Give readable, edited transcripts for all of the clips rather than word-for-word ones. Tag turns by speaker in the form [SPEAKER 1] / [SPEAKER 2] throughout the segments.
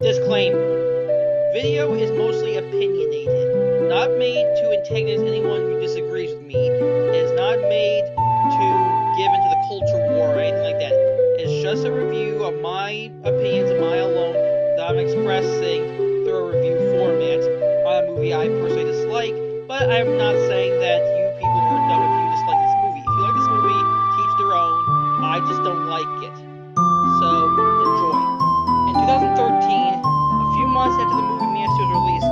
[SPEAKER 1] Disclaimer. Video is mostly opinionated, not made to antagonize anyone who disagrees with me. It is not made to give into the culture war or anything like that. It's just a review of my opinions and my alone that I'm expressing through a review format on a movie I personally dislike, but I'm not saying that you people are dumb if you dislike this movie. If you like this movie, teach their own. I just don't like it. So, enjoy. In 2013, a few months after the movie was released,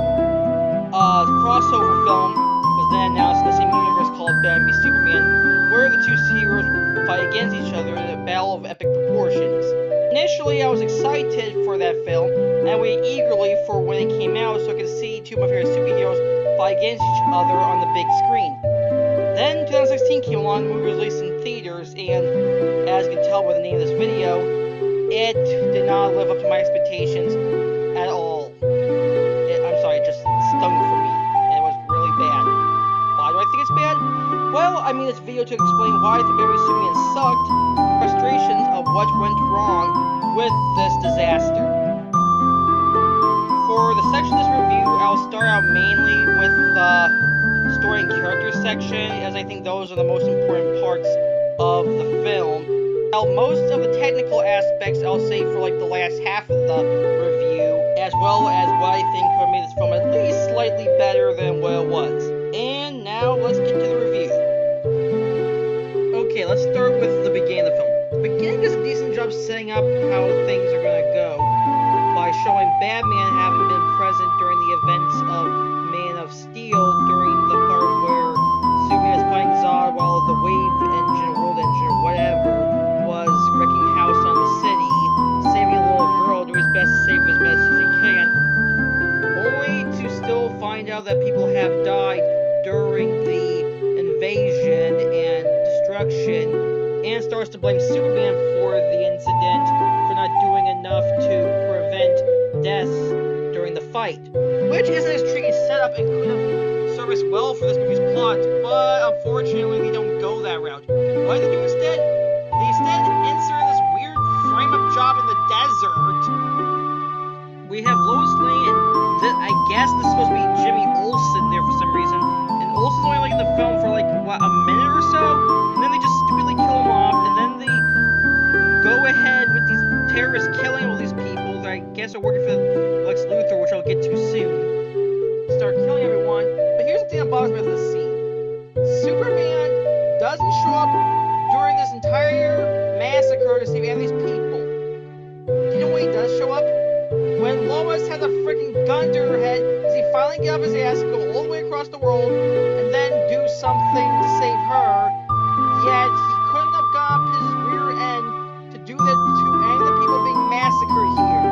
[SPEAKER 1] a crossover film was then announced in the same universe called Batman v Superman, where the two heroes fight against each other in a battle of epic proportions. Initially, I was excited for that film, and waited eagerly for when it came out so I could see two of my favorite superheroes fight against each other on the big screen. Then 2016 came along, the movie was released in theaters, and as you can tell by the name of this video, it did not live up to my expectations at all. It just stung for me, and it was really bad. Why do I think it's bad? Well, I made this video to explain why I think Batman v Superman sucked, frustrations of what went wrong with this disaster. For the section of this review, I'll start out mainly with the story and character section, as I think those are the most important parts of the film. Now, most of the technical aspects I'll save for like the last half of the review, as well as what I think could have made this film at least slightly better than what it was. And now let's get to the review. Okay, let's start with the beginning of the film. The beginning does a decent job setting up how things are going to go by showing Batman having been present during the events of Man of Steel, during the part where Superman is fighting Zod while the wave engine, or world engine, or whatever, was wrecking house on the city, saving a little girl, doing his best to save as best as he can, only to still find out that people have died during the invasion and destruction, and starts to blame Superman for the incident for not doing enough to prevent deaths during the fight, which isn't as tricky setup and could have served us well for this movie's plot, but unfortunately they don't go that route. What do they do instead? They instead insert this weird frame-up job in the desert. We have Lois Lane, and I guess this is supposed to be Jimmy Olsen there for some reason, and Olsen's only like in the film for like, what, a minute or so? And then they just stupidly kill him off, and then they go ahead with these terrorists killing all these people that I guess are working for Lex Luthor, which I'll get to soon. Start killing everyone, but here's the thing that bothers me with this scene. Superman doesn't show up during this entire massacre to save any of these people. You know when he does show up? When Lois has a freaking gun to her head, does he finally get off his ass, go all the way across the world, and then do something to save her, yet he couldn't have got up his rear end to do that to any of the people being massacred here.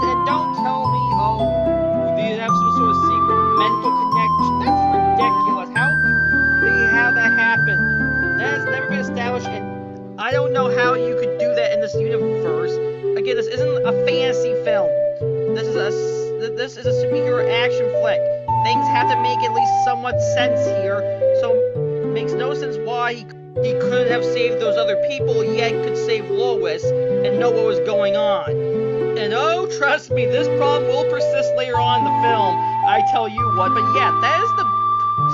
[SPEAKER 1] And don't tell me, oh, they have some sort of secret mental connection. That's ridiculous. How could they have that happen? That has never been established, and I don't know how you could do that in this universe. Again, this isn't a fantasy film. This is a superhero action flick. Things have to make at least somewhat sense here, so it makes no sense why he couldn't have saved those other people, yet could save Lois and know what was going on. And oh, trust me, this problem will persist later on in the film, I tell you what. But yeah, that is the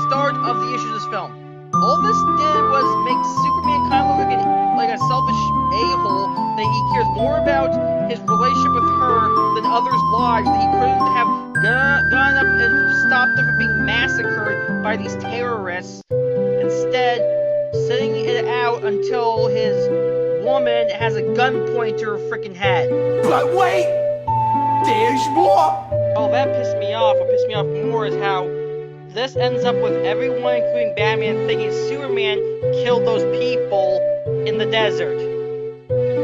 [SPEAKER 1] start of the issue of this film. All this did was make Superman kind of look like a selfish a-hole, that he cares more about his relationship with her than others' lives, that he couldn't have gone up and stopped them from being massacred by these terrorists, instead sitting it out until his woman has a gun pointed to her freaking head.
[SPEAKER 2] But wait! There's more!
[SPEAKER 1] Oh, that pissed me off. What pissed me off more is how this ends up with everyone, including Batman, thinking Superman killed those people in the desert.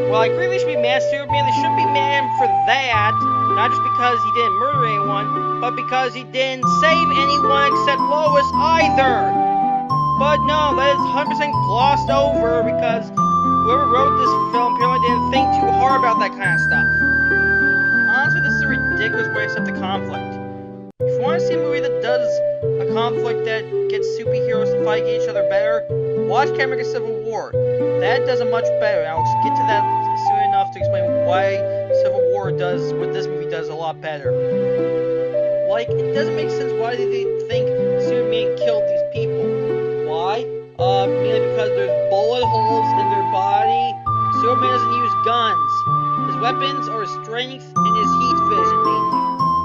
[SPEAKER 1] Well, I agree they should be mad at Superman. They shouldn't be mad at him for that. Not just because he didn't murder anyone, but because he didn't save anyone except Lois either. But no, that is 100% glossed over because whoever wrote this film apparently didn't think too hard about that kind of stuff. Honestly, this is a ridiculous way to set the conflict. If you want to see a movie that does a conflict that gets superheroes to fight against each other better, watch Captain America Civil War. That does it much better. I'll get to that soon enough to explain why Civil War War does what this movie does a lot better. Like, it doesn't make sense why did they think Superman killed these people. Why? Mainly because there's bullet holes in their body. Superman doesn't use guns. His weapons are his strength and his heat vision, mainly.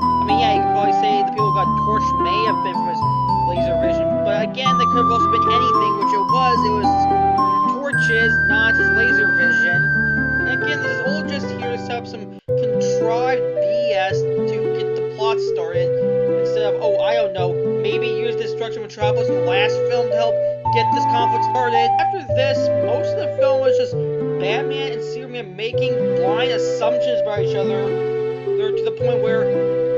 [SPEAKER 1] I mean, yeah, you could probably say the people who got torched may have been from his laser vision, but again, that could have also been anything, which it was. It was torches, not his laser vision. And again, this is all just here to set up some contrived BS to get the plot started, instead of, oh, I don't know, maybe use the destruction of Metropolis in the last film to help get this conflict started. After this, most of the film was just Batman and Superman making blind assumptions about each other. They're to the point where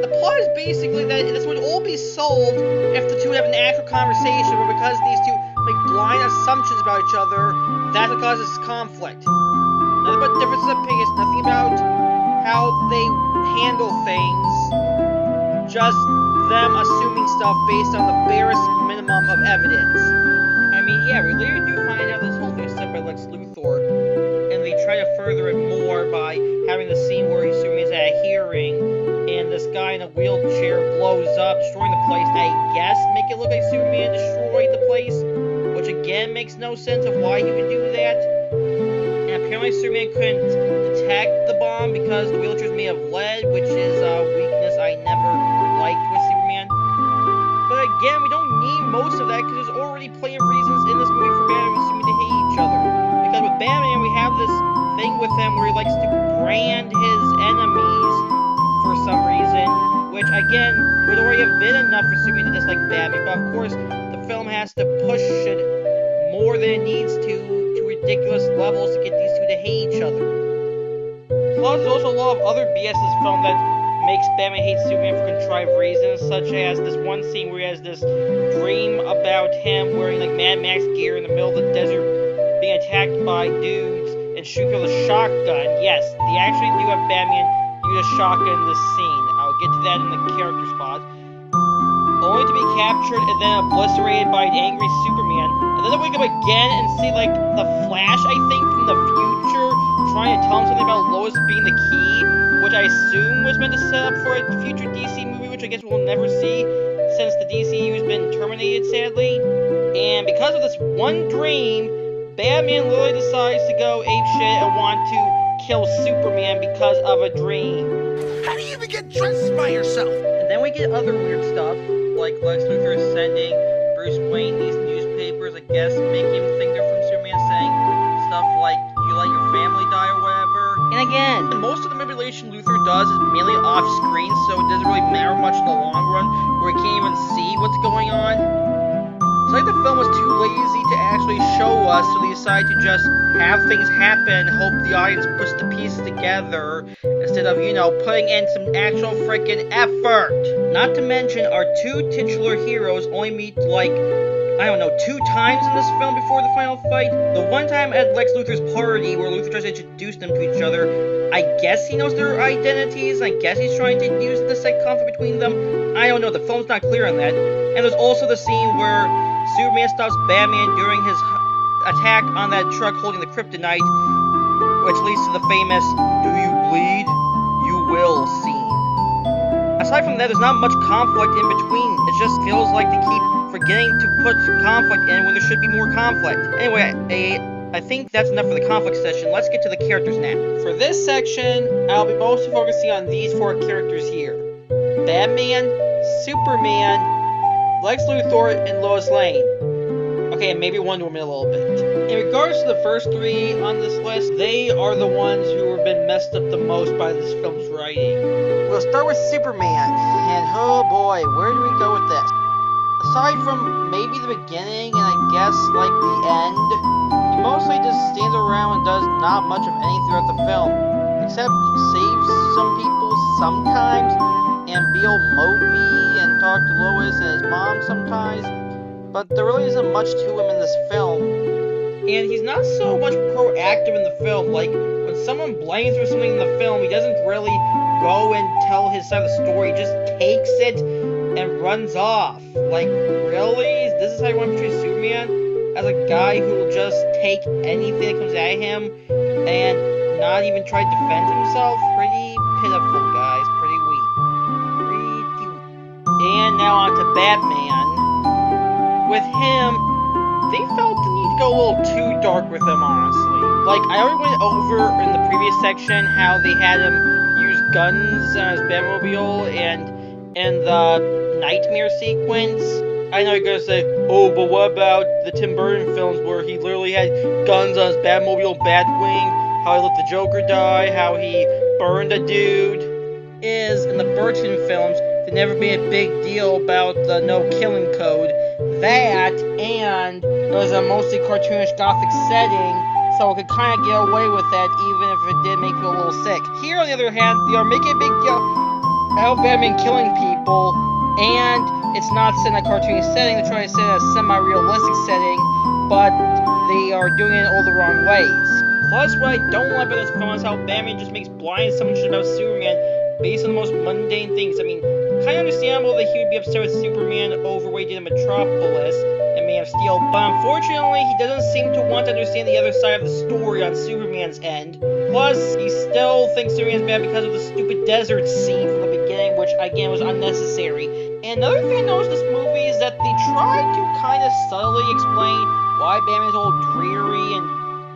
[SPEAKER 1] the plot is basically that this would all be solved if the two have an actual conversation, but because these two make blind assumptions about each other, that's what causes conflict. Nothing but differences of opinions, nothing about how they handle things, just them assuming stuff based on the barest minimum of evidence. I mean, yeah, we later do find out this whole thing is set by Lex Luthor, and they try to further it more by having the scene where Superman's at a hearing, and this guy in a wheelchair blows up, destroying the place. I guess make it look like Superman destroyed the place, which again makes no sense of why he would do that. And apparently Superman couldn't detect the bomb because the wheelchair's made of lead, which is a weakness I never liked with Superman. But again, we don't need most of that because there's already plenty of reasons in this movie for Batman and Superman to hate each other. Because with Batman, we have this thing with him where he likes to brand his enemies for some reason, which again would already have been enough for Superman to dislike Batman. But of course, the film has to push it more than it needs to ridiculous levels to get these two to hate each other. Plus, there's also a lot of other BS in this film that makes Batman hate Superman for contrived reasons, such as this one scene where he has this dream about him wearing like Mad Max gear in the middle of the desert, being attacked by dudes and shooting with a shotgun. Yes, they actually do have Batman use a shotgun in this scene. I'll get to that in the character spot. Only to be captured and then obliterated by an angry Superman. And then we wake up again and see like the Flash, I think, from the future, trying to tell him something about Lois being the key, which I assume was meant to set up for a future DC movie, which I guess we'll never see since the DCU has been terminated, sadly. And because of this one dream, Batman literally decides to go apeshit and want to kill Superman because of a dream.
[SPEAKER 2] How do you even get dressed by yourself?
[SPEAKER 1] And then we get other weird stuff, like Lex Luthor sending Bruce Wayne these newspapers, I guess, making him think they're from Superman, saying stuff like, you let your family die or whatever. And again, most of the manipulation Luthor does is mainly off-screen, so it doesn't really matter much in the long run, where he can't even see what's going on. It's like the film was too lazy to actually show us, so they decided to just have things happen, hope the audience puts the pieces together, instead of, you know, putting in some actual freaking effort. Not to mention, our two titular heroes only meet, like, I don't know, 2 times in this film before the final fight. The one time at Lex Luthor's party, where Luthor tries to introduce them to each other, I guess he knows their identities, I guess he's trying to use the sex conflict between them. I don't know, the film's not clear on that. And there's also the scene where Superman stops Batman during his attack on that truck holding the kryptonite, which leads to the famous, "Do you bleed? You will" scene. Aside from that, there's not much conflict in between. It just feels like they keep forgetting to put conflict in when there should be more conflict. Anyway, I think that's enough for the conflict session. Let's get to the characters now. For this section, I'll be mostly focusing on these 4 characters here. Batman, Superman, Lex Luthor, and Lois Lane. Okay, and maybe Wonder Woman a little bit. In regards to the first 3 on this list, they are the ones who have been messed up the most by this film's writing. We'll start with Superman, and oh boy, where do we go with this? Aside from maybe the beginning and I guess like the end, he mostly just stands around and does not much of anything throughout the film, except saves some people sometimes, and be all mopey and talk to Lois and his mom sometimes, but there really isn't much to him in this film. And he's not so much proactive in the film. Like, when someone blames him for something in the film, he doesn't really go and tell his side of the story, he just takes it and runs off. Like, really? This is how you want to portray Superman? As a guy who will just take anything that comes at him and not even try to defend himself? Pretty pitiful, guys. Pretty weak. Pretty weak. And now on to Batman. With him, they felt the need to go a little too dark with him, honestly. Like, I already went over in the previous section how they had him use guns on his Batmobile, and in the Nightmare sequence, I know you're gonna say, oh, but what about the Tim Burton films where he literally had guns on his Batmobile Batwing, how he let the Joker die, how he burned a dude? In the Burton films, there never been a big deal about the no-killing code. That, and it was a mostly cartoonish gothic setting, so it could kind of get away with that even if it did make you a little sick. Here, on the other hand, they are making a big deal about Batman killing people, and it's not set in a cartoony setting. They're trying to set it in a semi-realistic setting, but they are doing it all the wrong ways. Plus, what I don't like about this film is how Batman just makes blind assumptions about Superman based on the most mundane things. I mean, kind of understandable that he would be upset with Superman over what he did in Metropolis and Man of Steel, but unfortunately, he doesn't seem to want to understand the other side of the story on Superman's end. Plus, he still thinks Superman's bad because of the stupid desert scene from the beginning, which, again, was unnecessary. And another thing I noticed in this movie is that they tried to kind of subtly explain why Batman's all dreary and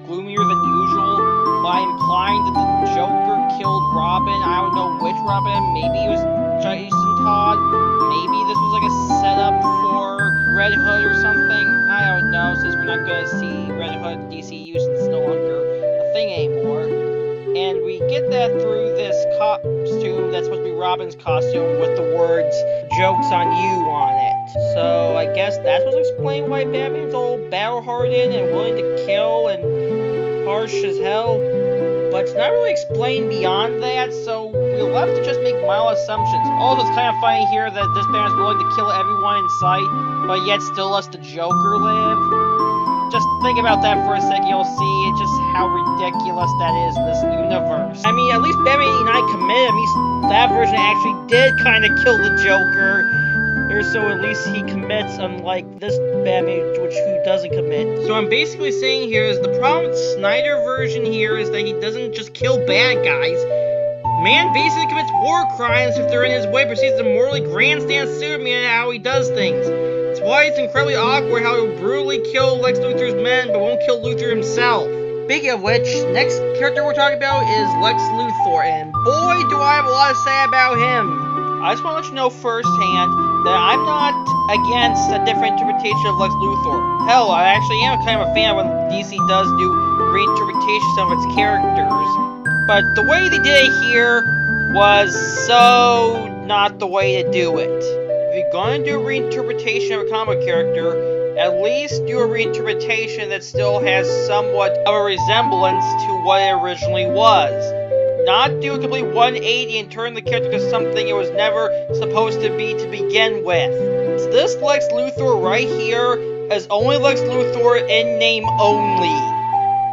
[SPEAKER 1] gloomier than usual by implying that the Joker killed Robin. I don't know which Robin. Maybe it was Jason Todd. Maybe this was like a setup for Red Hood or something. I don't know, since we're not going to see Red Hood in DCU since it's no longer a thing anymore. And we get that through this costume that's supposed to be Robin's costume with the words, "Joke's on you" on it. So I guess that's what's explaining why Batman's all battle-hardened and willing to kill and harsh as hell. But it's not really explained beyond that, so we're left to just make mild assumptions. Also, it's kind of funny here that this Batman's willing to kill everyone in sight, but yet still lets the Joker live. Just think about that for a second, you'll see just how ridiculous that is in this universe. I mean, at least Batman 89 committed. At least that version actually did kind of kill the Joker. Or so at least he commits, unlike this Batman, who doesn't commit. So I'm basically saying here is the problem with the Snyder version here is that he doesn't just kill bad guys. Man basically commits war crimes if they're in his way, proceeds to morally grandstand Superman and how he does things. That's why it's incredibly awkward how he'll brutally kill Lex Luthor's men, but won't kill Luthor himself. Speaking of which, next character we're talking about is Lex Luthor, and boy do I have a lot to say about him. I just want to let you know firsthand that I'm not against a different interpretation of Lex Luthor. Hell, I actually am kind of a fan when DC does do reinterpretations of its characters. But the way they did it here was so not the way to do it. If you're going to do a reinterpretation of a comic character, at least do a reinterpretation that still has somewhat of a resemblance to what it originally was. Not do a complete 180 and turn the character to something it was never supposed to be to begin with. So this Lex Luthor right here is only Lex Luthor in name only.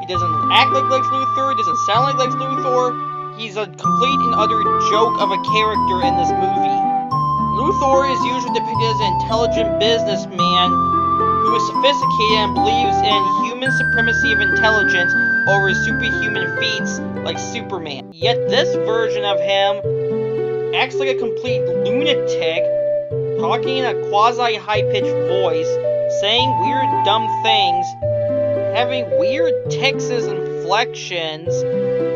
[SPEAKER 1] He doesn't act like Lex Luthor, he doesn't sound like Lex Luthor. He's a complete and utter joke of a character in this movie. Luthor is usually depicted as an intelligent businessman who is sophisticated and believes in human supremacy of intelligence over superhuman feats like Superman. Yet this version of him acts like a complete lunatic, talking in a quasi-high-pitched voice, saying weird dumb things, having weird tics and inflections,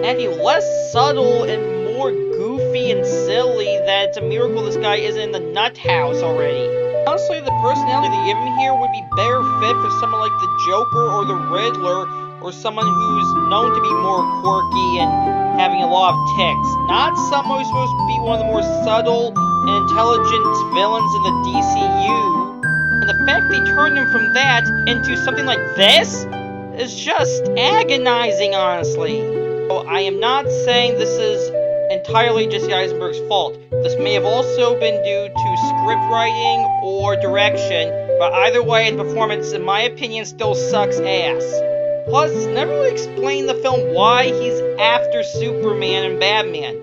[SPEAKER 1] acting less subtle and more goofy and silly that it's a miracle this guy isn't in the nut house already. Honestly, the personality they give him here would be better fit for someone like the Joker or the Riddler, or someone who's known to be more quirky and having a lot of tics. Not someone who's supposed to be one of the more subtle and intelligent villains in the DCU. And the fact they turned him from that into something like this is just agonizing, honestly. So I am not saying this is entirely Jesse Eisenberg's fault. This may have also been due to script writing or direction, but either way, the performance, in my opinion, still sucks ass. Plus, it's never really explained in the film why he's after Superman and Batman.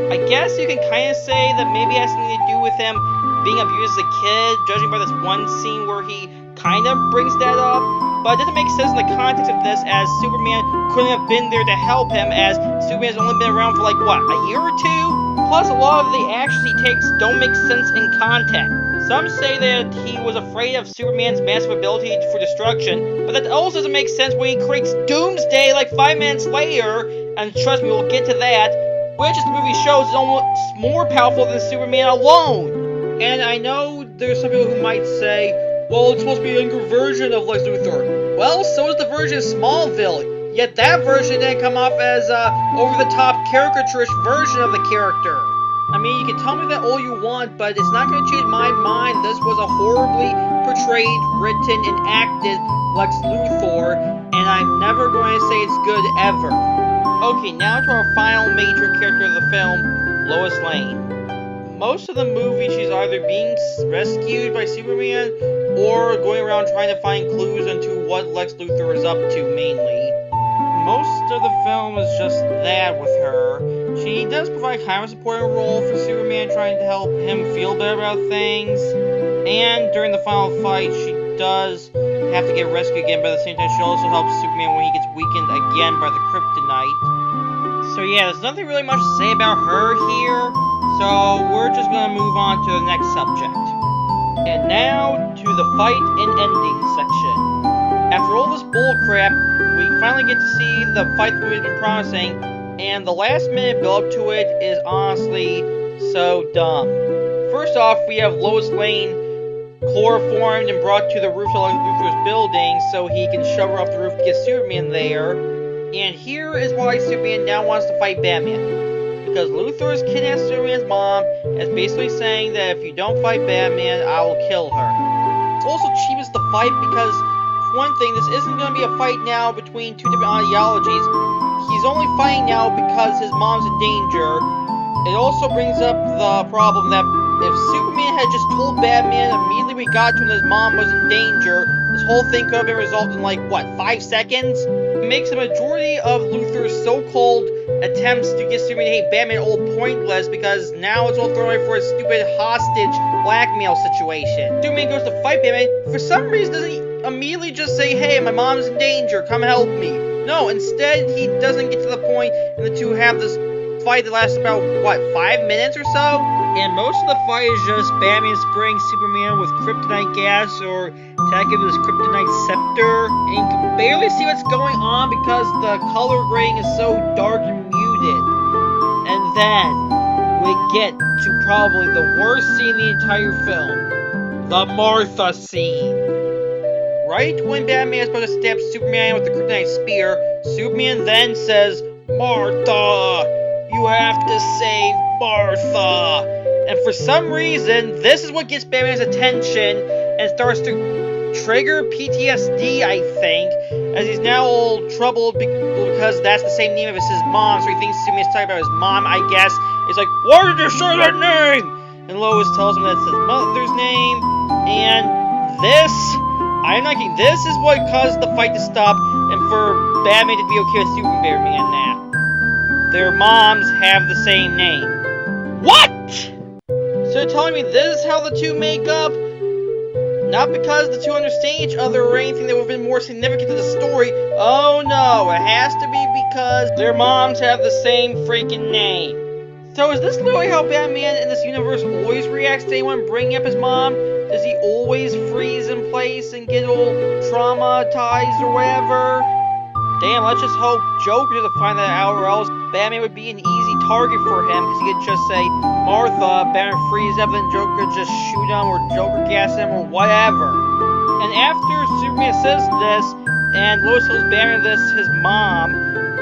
[SPEAKER 1] I guess you can kind of say that maybe it has something to do with him being abused as a kid, judging by this one scene where he kind of brings that up. but it doesn't make sense in the context of this, as Superman couldn't have been there to help him, as Superman has only been around for like, what, a year or two? Plus, a lot of the actions he takes don't make sense in context. Some say that he was afraid of Superman's massive ability for destruction, but that also doesn't make sense when he creates Doomsday like 5 minutes later, and trust me, we'll get to that, which, as the movie shows, is almost more powerful than Superman alone. And I know there's some people who might say, well, it's supposed to be a younger version of Lex Luthor. Well, so is the version of Smallville, yet that version didn't come off as over-the-top caricature-ish version of the character. I mean, you can tell me that all you want, but it's not going to change my mind. This was a horribly portrayed, written, and acted Lex Luthor, and I'm never going to say it's good ever. Okay, now to our final major character of the film, Lois Lane. Most of the movie, she's either being rescued by Superman or going around trying to find clues into what Lex Luthor is up to, mainly. Most of the film is just that with her. She does provide kind of a supporting role for Superman, trying to help him feel better about things. And during the final fight, she does have to get rescued again, but at the same time, she also helps Superman when he gets weakened again by the kryptonite. So yeah, there's nothing really much to say about her here. So we're just going to move on to the next subject. And now to the fight and ending section. After all this bullcrap, we finally get to see the fight that we've been promising, and the last minute build up to it is honestly so dumb. First off, we have Lois Lane chloroformed and brought to the roof of Luthor's building so he can shove her off the roof to get Superman there. And here is why Superman now wants to fight Batman. Because Luthor has kidnapped Superman's mom and is basically saying that if you don't fight Batman, I will kill her. It's also cheapest to fight because, for one thing, this isn't going to be a fight now between two different ideologies. He's only fighting now because his mom's in danger. It also brings up the problem that if Superman had just told Batman immediately we got to him that his mom was in danger, this whole thing could have been resolved in like, what, 5 seconds? It makes the majority of Luthor's so-called attempts to get Superman to hate Batman all pointless, because now it's all thrown away for a stupid hostage blackmail situation. Superman goes to fight Batman, for some reason doesn't he immediately just say, hey, my mom's in danger, come help me. No, instead he doesn't get to the point, and the two have this fight that lasts about, what, 5 minutes or so? And most of the fight is just Batman spraying Superman with kryptonite gas or attacking with his kryptonite scepter. And you can barely see what's going on because the color grading is so dark and muted. And then we get to probably the worst scene in the entire film. The Martha scene. Right when Batman is supposed to stab Superman with the kryptonite spear, Superman then says, Martha! You have to save Martha! And for some reason, this is what gets Batman's attention and starts to trigger PTSD, I think, as he's now all troubled because that's the same name as his mom, so he thinks Superman's talking about his mom, I guess. He's like, why did you say that name? And Lois tells him that's his mother's name, and this, I'm not kidding, this is what caused the fight to stop and for Batman to be okay with Superman now. Their moms have the same name. What? So you're telling me this is how the two make up? Not because the two understand each other or anything that would have been more significant to the story. Oh no, it has to be because their moms have the same freaking name. So is this literally how Batman in this universe always reacts to anyone bringing up his mom? Does he always freeze in place and get all traumatized or whatever? Damn, let's just hope Joker doesn't find that out, or else Batman would be an easy target for him, because he could just say, Martha, Batman freeze up, then Joker could just shoot him, or Joker gas him, or whatever. And after Superman says this, and Lois tells Batman this, his mom,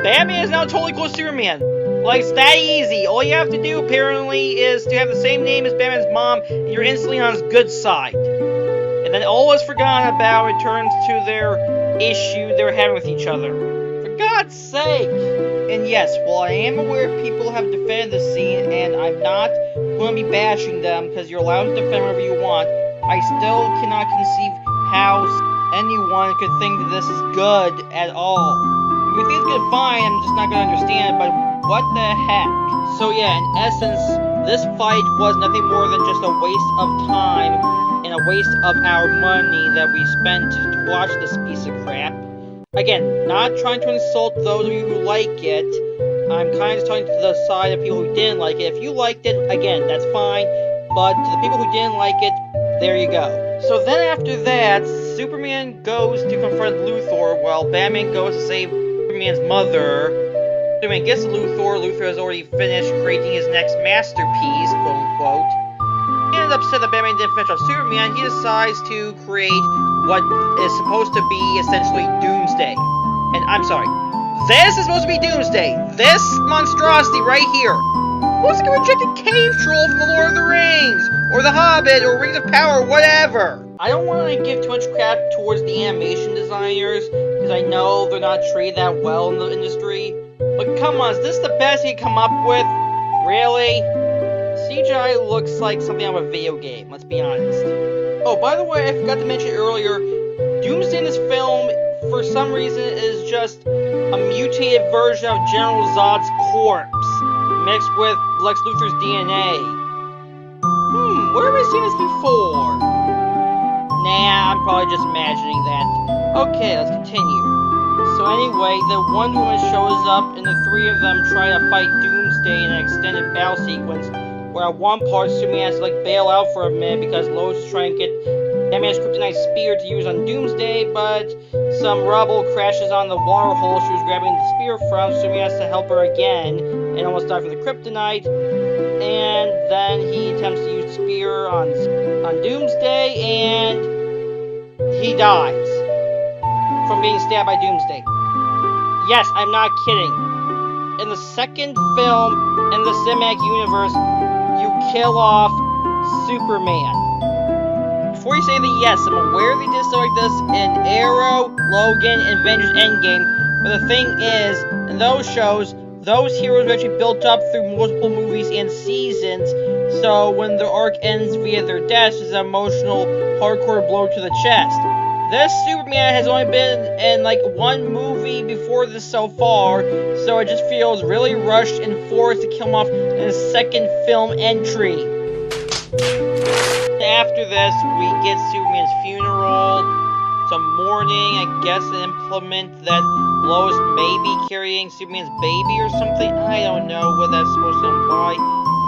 [SPEAKER 1] Batman is now totally close to Superman. Like, it's that easy. All you have to do, apparently, is to have the same name as Batman's mom, and you're instantly on his good side. And then all is forgotten about returns to their issue they're having with each other. For God's sake! And yes, while I am aware people have defended this scene, and I'm not going to be bashing them, because you're allowed to defend whatever you want, I still cannot conceive how anyone could think that this is good at all. If you think it's good, fine, I'm just not going to understand it, but what the heck? So yeah, in essence, this fight was nothing more than just a waste of time and a waste of our money that we spent to watch this piece of crap. Again, not trying to insult those of you who like it. I'm kind of just talking to the side of people who didn't like it. If you liked it, again, that's fine. But to the people who didn't like it, there you go. So then after that, Superman goes to confront Luthor while Batman goes to save Superman's mother. Superman gets to Luthor. Luthor has already finished creating his next masterpiece, quote unquote. And upset that Batman didn't finish off Superman, he decides to create what is supposed to be essentially Doomsday. And I'm sorry, this is supposed to be Doomsday. This monstrosity right here. What's like a rejected cave troll from the Lord of the Rings, or The Hobbit, or Rings of Power, whatever. I don't want to give too much crap towards the animation designers, because I know they're not treated that well in the industry. But come on, is this the best you can come up with? Really? CGI looks like something out of a video game, let's be honest. Oh, by the way, I forgot to mention earlier, Doomsday in this film, for some reason, is just a mutated version of General Zod's corpse, mixed with Lex Luthor's DNA. Where have I seen this before? Nah, I'm probably just imagining that. Okay, let's continue. So anyway, the Wonder Woman shows up, and the three of them try to fight Doomsday in an extended battle sequence, where at one part, Superman has to bail out for a minute because Lois is trying to get Batman's kryptonite spear to use on Doomsday, but some rubble crashes on the water hole she was grabbing the spear from, so Superman has to help her again, and almost died from the kryptonite, and then he attempts to use the spear on Doomsday, and he dies from being stabbed by Doomsday. Yes, I'm not kidding. In the second film in the cinematic universe, you kill off Superman. Before you say anything, yes, I'm aware they did stuff like this in Arrow, Logan, and Avengers Endgame, but the thing is, in those shows, those heroes were actually built up through multiple movies and seasons, so when their arc ends via their deaths, it's an emotional, hardcore blow to the chest. This Superman has only been in one movie before this so far, so it just feels really rushed and forced to kill him off in his second film entry. After this, we get Superman's funeral, some mourning, I guess an implement that Lois may be carrying Superman's baby or something. I don't know what that's supposed to imply.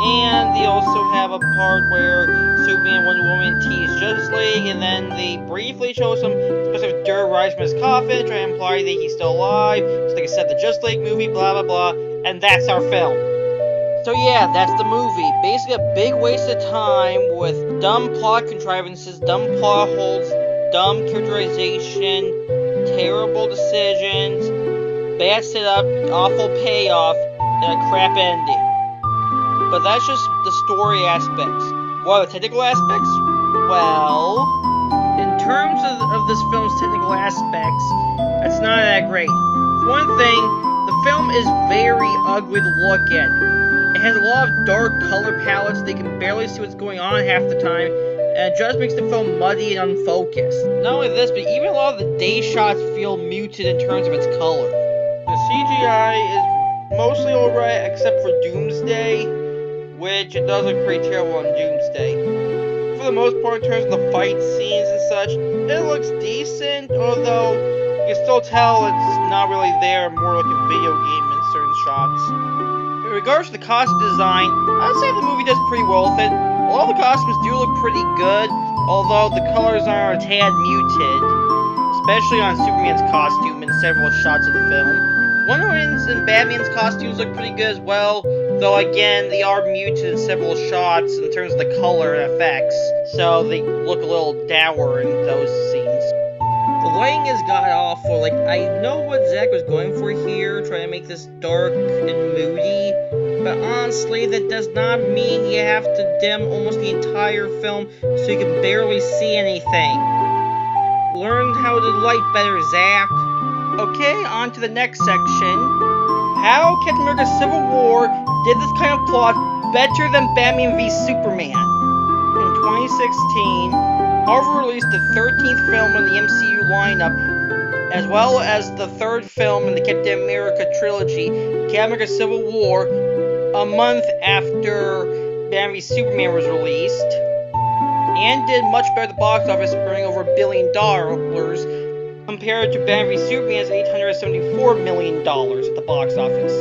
[SPEAKER 1] And they also have a part where Superman and Wonder Woman tease Justice League, and then they briefly show some specific dirt rise from his coffin, trying to imply that he's still alive, so they can set the Justice League movie, blah blah blah, and that's our film. So yeah, that's the movie. Basically a big waste of time with dumb plot contrivances, dumb plot holes, dumb characterization, terrible decisions, bad setup, awful payoff, and a crap ending. But that's just the story aspects. What are the technical aspects? Well, in terms of this film's technical aspects, it's not that great. For one thing, the film is very ugly to look at. It has a lot of dark color palettes, they can barely see what's going on half the time, and it just makes the film muddy and unfocused. Not only this, but even a lot of the day shots feel muted in terms of its color. The CGI is mostly alright except for Doomsday, which it does look pretty terrible on Doomsday. For the most part, in terms of the fight scenes and such, it looks decent, although you can still tell it's not really there, more like a video game in certain shots. In regards to the costume design, I'd say the movie does pretty well with it. A lot of the costumes do look pretty good, although the colors are a tad muted, especially on Superman's costume in several shots of the film. Wonder Woman's and Batman's costumes look pretty good as well, though again, they are muted in several shots in terms of the color and effects, so they look a little dour in those scenes. The lighting is god-awful. I know what Zack was going for here, trying to make this dark and moody, but honestly, that does not mean you have to dim almost the entire film so you can barely see anything. Learn how to light better, Zack. Okay, on to the next section. How Captain America Civil War did this kind of plot better than Batman v Superman. In 2016, Marvel released the 13th film in the MCU lineup, as well as the third film in the Captain America trilogy, Captain America Civil War, a month after Batman v Superman was released, and did much better at the box office, earning over $1 billion, compared to Batman v Superman's $874 million at the box office.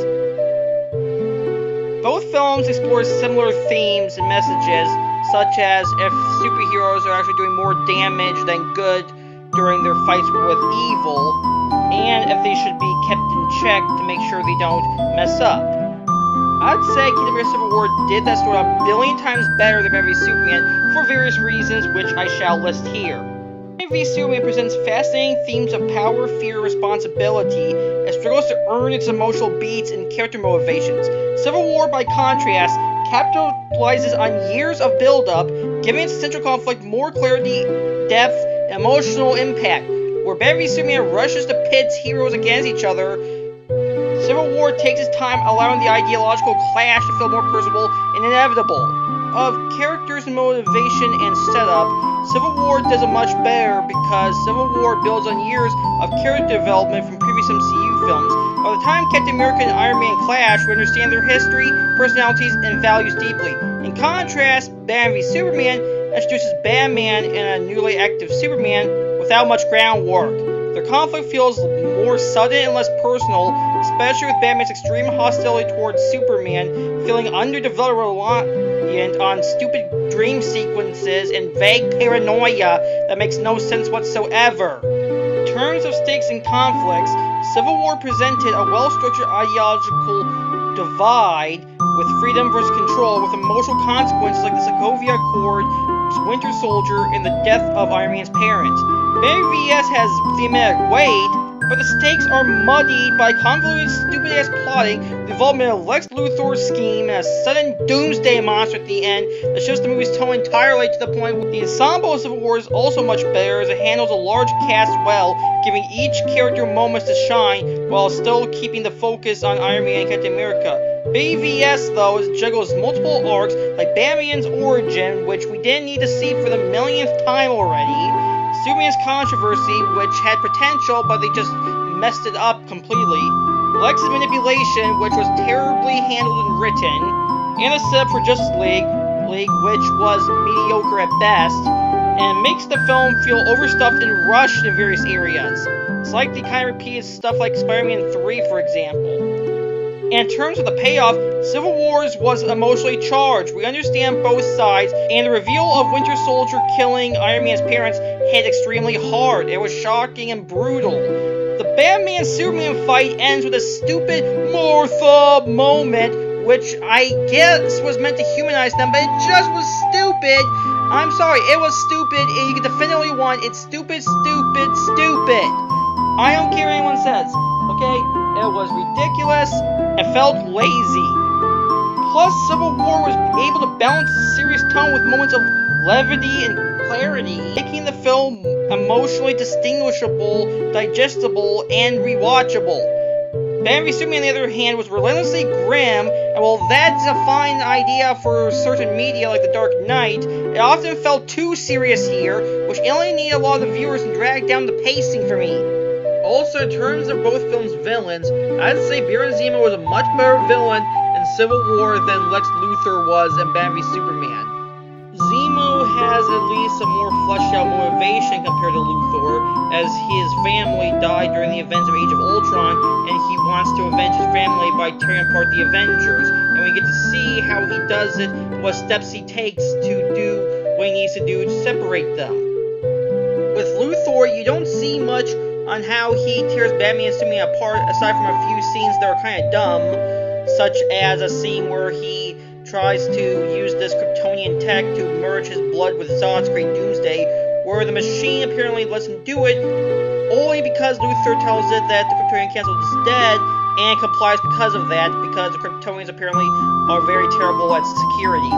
[SPEAKER 1] Both films explore similar themes and messages, such as if superheroes are actually doing more damage than good during their fights with evil, and if they should be kept in check to make sure they don't mess up. I'd say Kingdom Hearts Civil War did that story a billion times better than Batman v Superman for various reasons, which I shall list here. Batman v Superman presents fascinating themes of power, fear, responsibility, and struggles to earn its emotional beats and character motivations. Civil War, by contrast, capitalizes on years of build-up, giving its central conflict more clarity, depth, and emotional impact. Where Batman v Superman rushes to pits heroes against each other, Civil War takes its time, allowing the ideological clash to feel more personable and inevitable. Of characters and motivation and setup, Civil War does it much better because Civil War builds on years of character development from previous MCU films. By the time Captain America and Iron Man clash, we understand their history, personalities, and values deeply. In contrast, Batman v Superman introduces Batman and a newly active Superman without much groundwork. Their conflict feels more sudden and less personal, especially with Batman's extreme hostility towards Superman, feeling underdeveloped, reliant on stupid dream sequences and vague paranoia that makes no sense whatsoever. In terms of stakes and conflicts, Civil War presented a well-structured ideological divide with freedom versus control, with emotional consequences like the Sokovia Accord, Winter Soldier, and the death of Iron Man's parents. Batman vs has thematic weight, but the stakes are muddied by convoluted, stupid-ass plotting, the involvement of Lex Luthor's scheme, and a sudden doomsday monster at the end that shifts the movie's tone entirely to the point where the ensemble of Civil War is also much better, as it handles a large cast well, giving each character moments to shine, while still keeping the focus on Iron Man and Captain America. BVS, though, juggles multiple arcs, like Batman's origin, which we didn't need to see for the millionth time already, Superman's controversy, which had potential, but they just messed it up completely, Lex's manipulation, which was terribly handled and written, and the setup for Justice League, which was mediocre at best, and makes the film feel overstuffed and rushed in various areas. It's like they kind of repeated stuff like Spider-Man 3, for example. And in terms of the payoff, Civil Wars was emotionally charged. We understand both sides, and the reveal of Winter Soldier killing Iron Man's parents hit extremely hard. It was shocking and brutal. The Batman-Superman fight ends with a stupid Martha moment, which I guess was meant to humanize them, but it just was stupid. I'm sorry, it was stupid, and you can defend all you want. It's stupid, stupid, stupid. I don't care what anyone says, okay? It was ridiculous and felt lazy. Plus, Civil War was able to balance the serious tone with moments of levity and clarity, making the film emotionally distinguishable, digestible, and rewatchable. Batman v Superman, on the other hand, was relentlessly grim, and while that's a fine idea for certain media like The Dark Knight, it often felt too serious here, which alienated a lot of the viewers and dragged down the pacing for me. Also, in terms of both films' villains, I'd say Baron Zemo was a much better villain in Civil War than Lex Luthor was in Batman v Superman. Zemo has at least a more fleshed out motivation compared to Luthor, as his family died during the events of Age of Ultron, and he wants to avenge his family by tearing apart the Avengers, and we get to see how he does it, and what steps he takes to do what he needs to do to separate them. With Luthor, you don't see much on how he tears Batman and Superman apart, aside from a few scenes that are kind of dumb, such as a scene where he tries to use this Kryptonian tech to merge his blood with Zod's Great Doomsday, where the machine apparently lets him do it only because Luthor tells it that the Kryptonian Council is dead, and complies because of that, because the Kryptonians apparently are very terrible at security.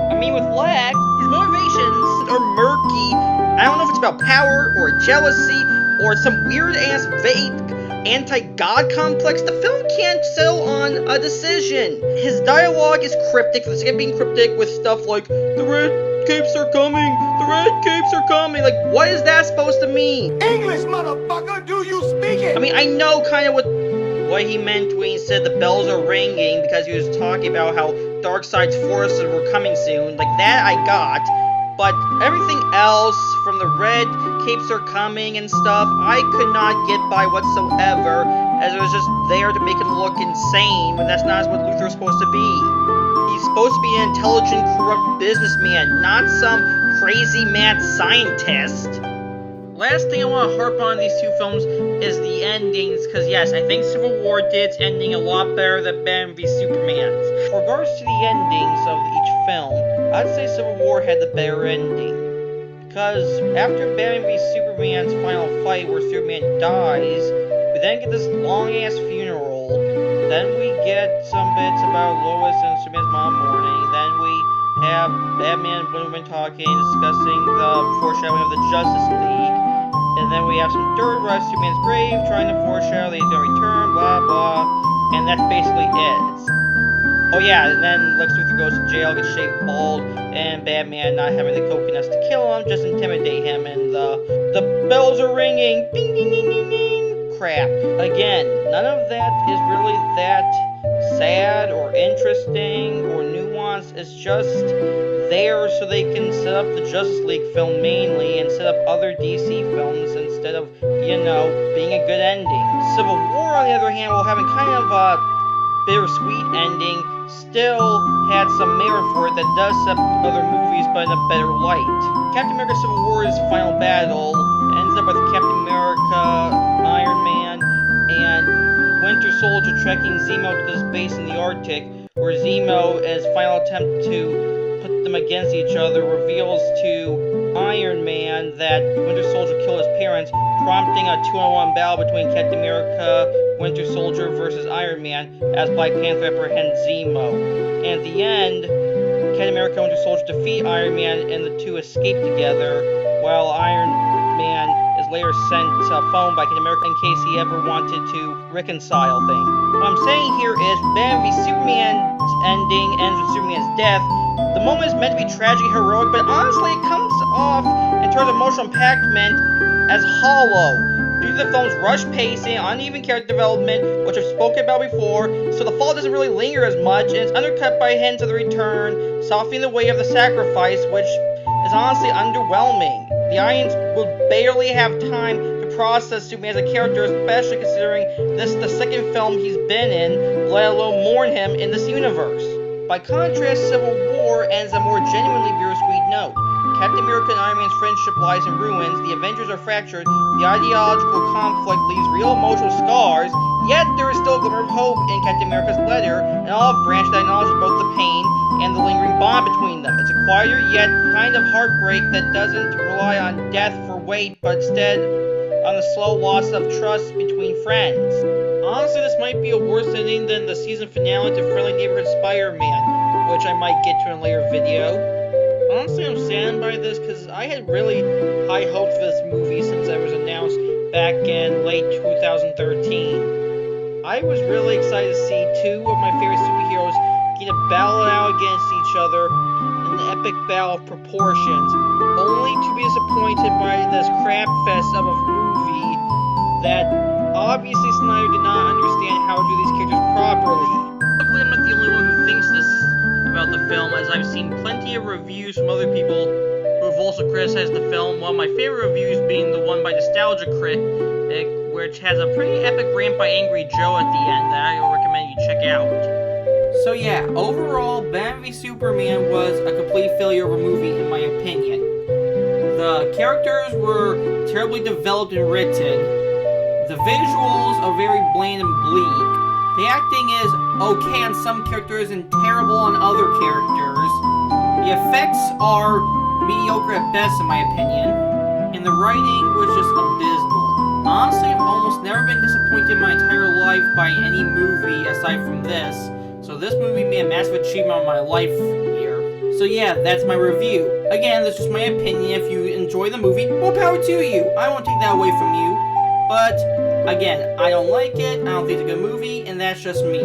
[SPEAKER 1] I mean, with Lex, his motivations are murky. I don't know if it's about power, or jealousy, or some weird-ass, vague, anti-god complex. The film can't settle on a decision. His dialogue is cryptic, for the sake of being cryptic, with stuff like, "The red capes are coming, the red capes are coming." Like, what is that supposed to mean?
[SPEAKER 2] English, motherfucker, do you speak it?
[SPEAKER 1] I mean, I know kind of what what he meant when he said the bells are ringing, because he was talking about how Darkseid's forces were coming soon. Like, that I got. But everything else, from the red capes are coming and stuff, I could not get by whatsoever, as it was just there to make him look insane, when that's not what Luthor's supposed to be. He's supposed to be an intelligent, corrupt businessman, not some crazy mad scientist. Last thing I want to harp on these two films is the endings, because yes, I think Civil War did its ending a lot better than Batman v Superman's. For regards to the endings of each film, I'd say Civil War had the better ending. Because after Batman v Superman's final fight where Superman dies, we then get this long-ass funeral, then we get some bits about Lois and Superman's mom mourning, then we have Batman and Wonder Woman talking, discussing the foreshadowing of the Justice League, and then we have some dirt around Superman's grave, trying to foreshadow that he's gonna return, blah blah, and that's basically it. Oh yeah, and then Lex Luthor goes to jail, gets shaved bald, and Batman not having the coconuts to kill him, just intimidate him, and the bells are ringing, ding ding ding ding ding, crap. Again, none of that is really that sad or interesting or nuanced. It's just there so they can set up the Justice League film mainly and set up other DC films instead of, you know, being a good ending. Civil War, on the other hand, while having kind of a bittersweet ending, still had some merit for it that does set up other movies but in a better light. Captain America Civil War's final battle ends up with Captain America, Iron Man, and Winter Soldier trekking Zemo to this base in the Arctic, where Zemo, as final attempt to put them against each other, reveals to Iron Man that Winter Soldier killed his parents, prompting a 2-on-1 battle between Captain America, Winter Soldier versus Iron Man, as Black Panther apprehends Zemo. And at the end, Captain America and Winter Soldier defeat Iron Man, and the two escape together, while Iron Man is later sent a phone by Captain America in case he ever wanted to reconcile things. What I'm saying here is, Batman v Superman's ending ends with Superman's death. The moment is meant to be tragic and heroic, but honestly it comes off, in terms of emotional impactment, as hollow, due to the film's rushed pacing, uneven character development, which I've spoken about before, so the fall doesn't really linger as much, and it's undercut by hints of the return, softening the weight of the sacrifice, which is honestly underwhelming. The audience will barely have time to process Superman as a character, especially considering this is the second film he's been in, let alone mourn him in this universe. By contrast, Civil War ends on a more genuinely bittersweet note. Captain America and Iron Man's friendship lies in ruins, the Avengers are fractured, the ideological conflict leaves real emotional scars, yet there is still a glimmer of hope in Captain America's letter, an olive branch that acknowledges both the pain and the lingering bond between them. It's a quieter yet kind of heartbreak that doesn't rely on death for weight, but instead on the slow loss of trust between friends. Honestly, this might be a worse ending than the season finale to Friendly Neighborhood Spider-Man, which I might get to in a later video. Honestly, I'm saddened by this because I had really high hopes for this movie since it was announced back in late 2013. I was really excited to see two of my favorite superheroes get a battle out against each other in an epic battle of proportions, only to be disappointed by this crap fest of a movie that obviously Snyder did not understand how to do these characters properly. Luckily, I'm not the only one who thinks this about the film, as I've seen plenty of reviews from other people who have also criticized the film, one of my favorite reviews being the one by Nostalgia Critic, which has a pretty epic rant by Angry Joe at the end that I recommend you check out. So yeah, overall, Batman v Superman was a complete failure of a movie in my opinion. The characters were terribly developed and written, the visuals are very bland and bleak, the acting is okay on some characters and terrible on other characters. The effects are mediocre at best in my opinion. And the writing was just abysmal. Honestly, I've almost never been disappointed in my entire life by any movie aside from this. So this movie made a massive achievement of my life here. So yeah, that's my review. Again, that's just my opinion. If you enjoy the movie, more power to you. I won't take that away from you. But again, I don't like it, I don't think it's a good movie, and that's just me.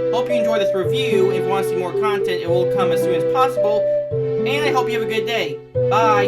[SPEAKER 1] Hope you enjoyed this review. If you want to see more content, it will come as soon as possible. And I hope you have a good day. Bye!